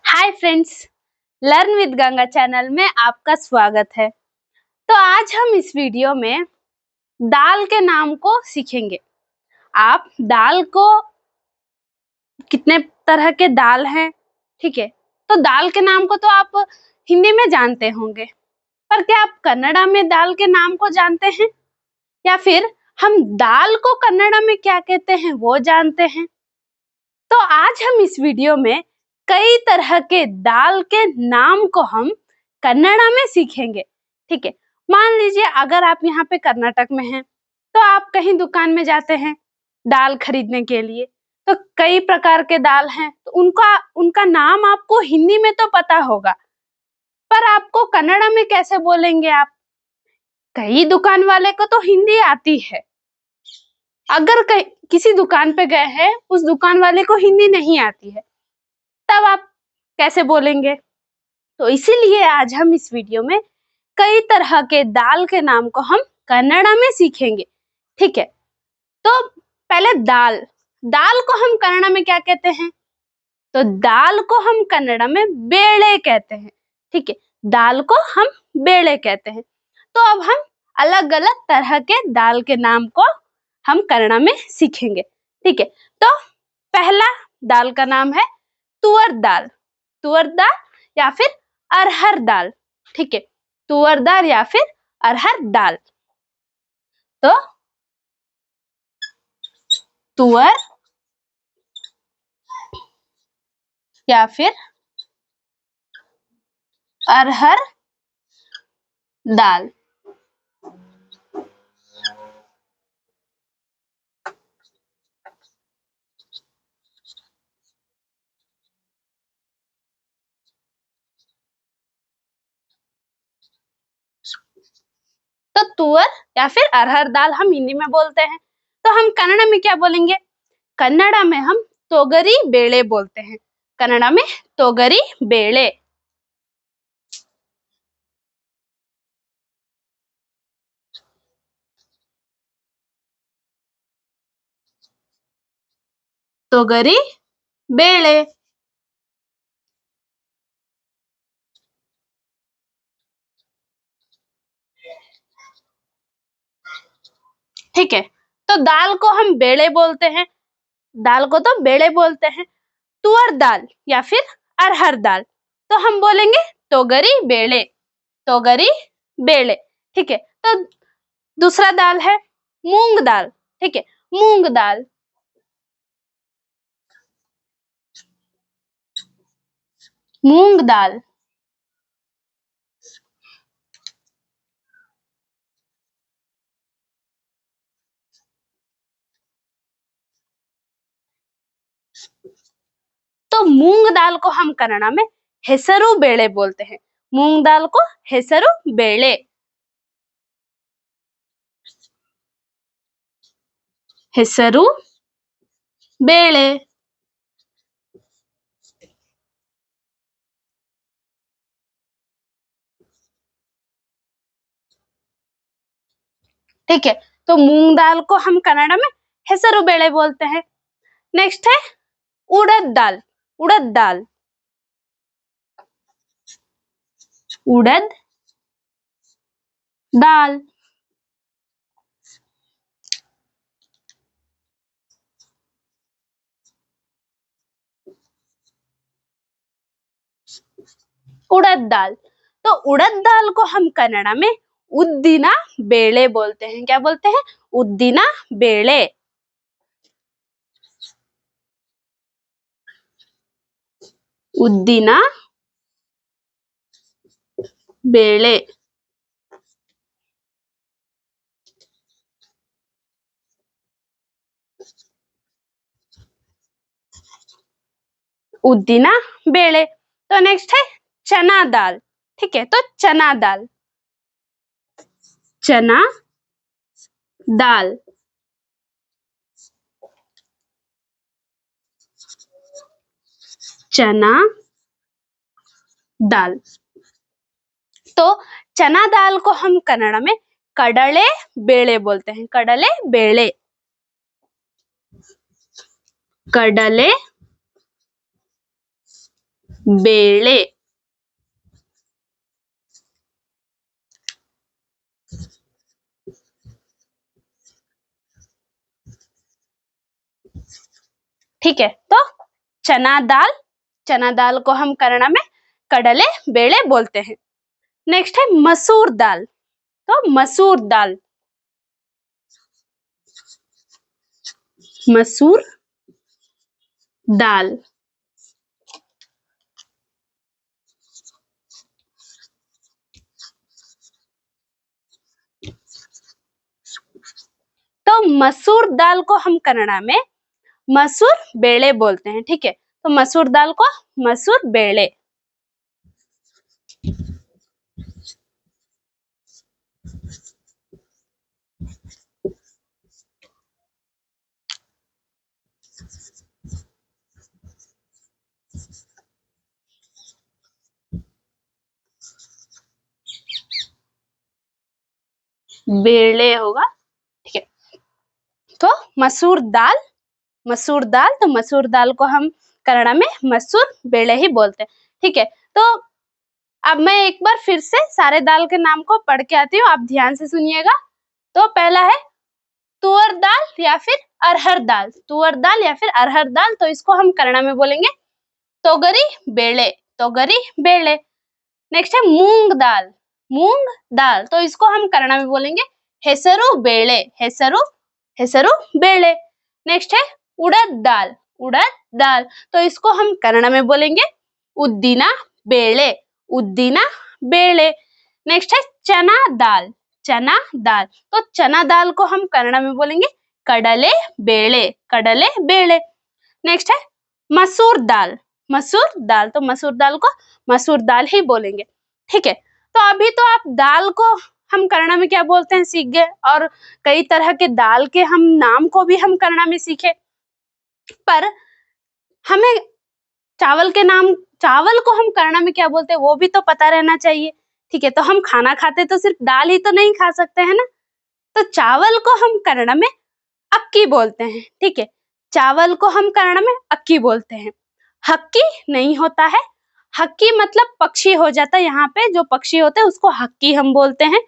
Hi friends, learn with Ganga channel में आपका स्वागत है। तो आज हम इस वीडियो में दाल के नाम को सीखेंगे। आप दाल को कितने तरह के दाल हैं, ठीक है। तो दाल के नाम को तो आप हिंदी में जानते होंगे, पर क्या आप कन्नड़ा में दाल के नाम को जानते हैं, या फिर हम दाल को कन्नड़ा में क्या कहते हैं वो जानते हैं? तो आज हम इस वीडियो में कई तरह के दाल के नाम को हम कन्नड़ा में सीखेंगे, ठीक है। मान लीजिए अगर आप यहाँ पे कर्नाटक में हैं, तो आप कहीं दुकान में जाते हैं दाल खरीदने के लिए, तो कई प्रकार के दाल हैं, तो उनका नाम आपको हिंदी में तो पता होगा, पर आपको कन्नड़ा में कैसे बोलेंगे आप? कई दुकान वाले को तो हिंदी आती है, अगर किसी दुकान पे गए हैं, उस दुकान वाले को हिंदी नहीं आती है, तब आप कैसे बोलेंगे? तो इसीलिए आज हम इस वीडियो में कई तरह के दाल के नाम को हम कन्नड़ा में सीखेंगे, ठीक है। तो पहले दाल दाल को हम कन्नड़ा में क्या कहते हैं? तो दाल को हम कन्नड़ा में बेले कहते हैं, ठीक है। दाल को हम बेले कहते हैं। तो अब हम अलग अलग तरह के दाल के नाम को हम कन्नड़ा में सीखेंगे, ठीक है। तो पहला दाल का नाम है तुअर दाल। तुअर दाल या फिर अरहर दाल, ठीक है। तुअर दाल या फिर अरहर दाल। तो तुअर या फिर अरहर दाल। तो तुअर या फिर अरहर दाल हम हिंदी में बोलते हैं, तो हम कन्नड़ा में क्या बोलेंगे? कन्नड़ा में हम तोगरी बेले बोलते हैं। कन्नड़ा में तोगरी बेले। तोगरी बेले, ठीक है। तो दाल को हम बेले बोलते हैं, दाल को तो बेले बोलते हैं। तुअर दाल या फिर अरहर दाल तो हम बोलेंगे तोगरी बेले। तोगरी बेले, ठीक है। तो दूसरा दाल है मूंग दाल, ठीक है। मूंग दाल। मूंग दाल। तो मूंग दाल को हम कन्नड़ा में हेसरू बेले बोलते हैं। मूंग दाल को हेसरू बेले। हेसरू बेले, ठीक है। तो मूंग दाल को हम कन्नड़ा में हेसरू बेले बोलते हैं। नेक्स्ट है उड़द दाल। उड़द दाल। उड़द दाल। उड़द दाल। तो उड़द दाल को हम कन्नड़ा में उद्दिना बेले बोलते हैं। क्या बोलते हैं? उद्दिना बेले। उद्दिना बेले। उद्दिना बेले। तो नेक्स्ट है चना दाल, ठीक है। तो चना दाल। चना दाल। चना दाल। तो चना दाल को हम कन्नड़ा में कडले बेले बोलते हैं। कडले बेले। कडले बेले। ठीक है, तो चना दाल को हम कन्नड़ में कडले बेले बोलते हैं। नेक्स्ट है मसूर दाल, तो मसूर दाल, मसूर दाल। तो मसूर दाल को हम कन्नड़ा में मसूर बेले बोलते हैं। ठीक है, तो मसूर दाल को मसूर बेले। बेले होगा। ठीक है, तो मसूर दाल तो मसूर दाल को हम कन्नड़ा में मसूर बेले ही बोलते हैं। ठीक है, तो अब मैं एक बार फिर से सारे दाल के नाम को पढ़ के आती हूँ, आप ध्यान से सुनिएगा। तो पहला है तुअर दाल या फिर अरहर दाल, तुअर दाल या फिर अरहर दाल, तो इसको हम कन्नड़ा में बोलेंगे तोगरी बेले, तोगरी बेले। नेक्स्ट है मूंग दाल, तो इसको हम कन्नड़ा में बोलेंगे हेसरू बेले, हेसरू बेले। नेक्स्ट है उड़द दाल, तो इसको हम कन्नड़ा में बोलेंगे उद्दिना बेले, उद्दिना बेले। नेक्स्ट है चना दाल, तो चना दाल को हम कन्नड़ा में बोलेंगे कडले बेले, कडले बेले। नेक्स्ट है मसूर दाल, तो मसूर दाल को मसूर दाल ही बोलेंगे। ठीक है, तो अभी तो आप दाल को हम कन्नड़ा में क्या बोलते हैं सीख गए, और कई तरह के दाल के हम नाम को भी हम कन्नड़ा में सीखे। पर हमें चावल को हम कन्नड़ा में क्या बोलते हैं वो भी तो पता रहना चाहिए। ठीक है, तो हम खाना खाते तो सिर्फ दाल ही तो नहीं खा सकते हैं ना, तो चावल को हम कन्नड़ा में अक्की बोलते हैं। ठीक है, चावल को हम कन्नड़ा में अक्की बोलते हैं, हक्की नहीं होता है। हक्की मतलब पक्षी हो जाता है, यहाँ पे जो पक्षी होते हैं उसको हक्की हम बोलते हैं,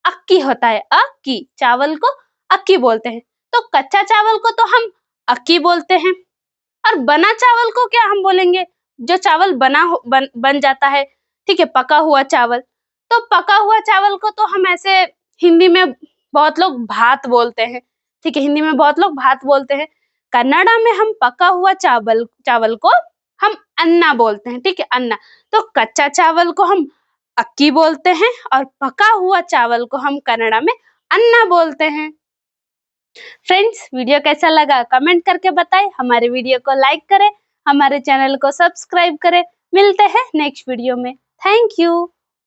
अक्की होता है अक्की, चावल को अक्की बोलते हैं। तो कच्चा चावल को तो हम अक्की बोलते हैं, और बना चावल को क्या हम बोलेंगे, जो चावल बन जाता है। ठीक है, पका हुआ चावल, तो पका हुआ चावल को तो हम ऐसे हिंदी में बहुत लोग भात बोलते हैं। ठीक है, हिंदी में बहुत लोग भात बोलते हैं। कन्नड़ा में हम पका हुआ चावल को हम अन्ना बोलते हैं। ठीक है, अन्ना। तो कच्चा चावल को हम अक्की बोलते हैं, और पका हुआ चावल को हम कन्नड़ा में अन्ना बोलते हैं। फ्रेंड्स, वीडियो कैसा लगा कमेंट करके बताएं, हमारे वीडियो को लाइक करें, हमारे चैनल को सब्सक्राइब करें। मिलते हैं नेक्स्ट वीडियो में। Thank you.